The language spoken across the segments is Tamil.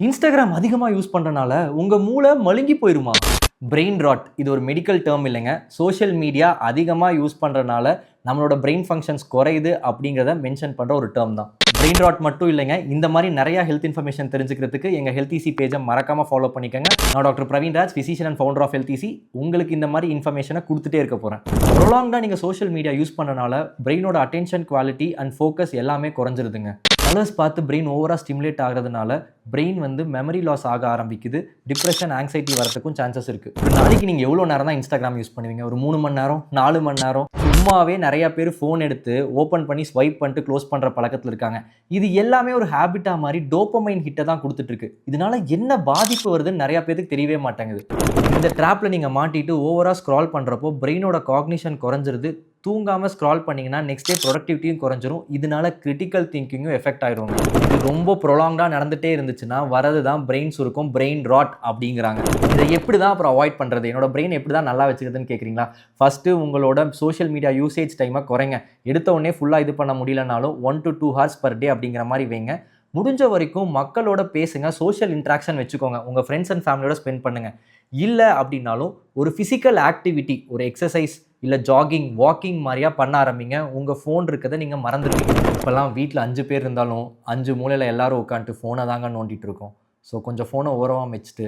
இன்ஸ்டாகிராம் அதிகமாக யூஸ் பண்ணுறனால உங்கள் மூளை மழுங்கி போயிருமா? பிரெயின் ராட் இது ஒரு மெடிக்கல் டேர்ம் இல்லைங்க. சோஷியல் மீடியா அதிகமாக யூஸ் பண்ணுறனால நம்மளோட பிரெயின் ஃபங்க்ஷன்ஸ் குறையுது அப்படிங்கிறத மென்ஷன் பண்ணுற ஒரு டேர்ம் தான். பிரெயின் ராட் மட்டும் இல்லைங்க, இந்த மாதிரி நிறையா ஹெல்த் இன்ஃபர்மேஷன் தெரிஞ்சுக்கிறதுக்கு எங்கள் ஹெல்த் ஈஸி பேஜை மறக்காமல் ஃபாலோ பண்ணிக்கோங்க. நான் doctor Praveen Raj, physician and founder of Health Easy. உங்களுக்கு இந்த மாதிரி இன்ஃபர்மேஷனை கொடுத்துட்டே இருக்க போகிறேன். ப்ரொலாங்காக நீங்கள் சோஷியல் மீடியா யூஸ் பண்ணனால பிரெயினோட அட்டென்ஷன் குவாலிட்டி அண்ட் ஃபோக்கஸ் எல்லாமே குறைஞ்சிருதுங்க. கலர்ஸ் பார்த்து பிரெயின் ஓவராக ஸ்டிமுலேட் ஆகிறதுனால பிரெயின் மெமரி லாஸ் ஆக ஆரம்பிக்குது. டிப்ரெஷன், ஆங்ஸைட்டி வரதுக்கும் சான்சஸ் இருக்குது. ஒரு நாளைக்கு நீங்கள் எவ்வளோ நேரம் தான் இன்ஸ்டாகிராம் யூஸ் பண்ணுவீங்க? ஒரு 3 மணி நேரம், 4 மணி நேரம்? சும்மாவே நிறையா பேர் ஃபோன் எடுத்து ஓப்பன் பண்ணி ஸ்வைப் பண்ணிட்டு க்ளோஸ் பண்ணுற பழக்கத்தில் இருக்காங்க. இது எல்லாமே ஒரு ஹேபிட்டாக மாதிரி டோப்பமைன் ஹிட்டை தான் கொடுத்துட்ருக்கு. இதனால என்ன பாதிப்பு வருதுன்னு நிறையா பேருக்கு தெரியவே மாட்டேங்குது. இந்த ட்ராப்பில் நீங்கள் மாட்டிட்டு ஓவராக ஸ்க்ரால் பண்ணுறப்போ பிரெயினோட காக்னிஷன் குறைஞ்சிருது. தூங்காமல் ஸ்க்ரால் பண்ணிங்கன்னா நெக்ஸ்ட் டே ப்ரொடக்டிவிட்டியும் குறைஞ்சிரும். இதனால கிரிட்டிக்கல் திங்கிங்கும் எஃபெக்ட் ஆகிடுவாங்க. இது ரொம்ப ப்ரொலாங்காக நடந்துகிட்டே இருந்துச்சுன்னா வரது தான் பிரெயின் சுருக்கம், பிரெயின் ராட் அப்படிங்கிறாங்க. இதை எப்படி தான் அப்புறம் அவாய்ட் பண்ணுறது? என்னோட பிரெயின் எப்படி தான் நல்லா வச்சுக்கிறதுன்னு கேட்குறீங்களா? ஃபஸ்ட்டு உங்களோட சோஷியல் மீடியா யூசேஜ் டைமை குறைங்க. எடுத்த உடனே ஃபுல்லாக இது பண்ண முடியலனாலும் 1 to 2 hours per day அப்படிங்கிற மாதிரி வைங்க. முடிஞ்ச வரைக்கும் மக்களோட பேசுங்க, சோஷியல் இன்ட்ராக்ஷன் வச்சுக்கோங்க. உங்கள் ஃப்ரெண்ட்ஸ் அண்ட் ஃபேமிலியோட ஸ்பெண்ட் பண்ணுங்கள். இல்லை அப்படின்னாலும் ஒரு ஃபிசிக்கல் ஆக்டிவிட்டி, ஒரு எக்ஸசைஸ் இல்லை ஜாகிங், வாக்கிங் மாதிரியா பண்ண ஆரம்பிங்க. உங்கள் ஃபோன் இருக்கிறத நீங்கள் மறந்துடுவீங்க. இப்போல்லாம் வீட்டில் 5 பேர் இருந்தாலும் 5 மூலையில் எல்லாரும் உட்காந்துட்டு ஃபோனை தாங்க நோண்டிகிட்டு இருக்கோம். ஸோ கொஞ்சம் ஃபோனை ஓரமாக வச்சுட்டு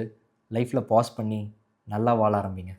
லைஃப்பில் பாஸ் பண்ணி நல்லா வாழ ஆரம்பிங்க.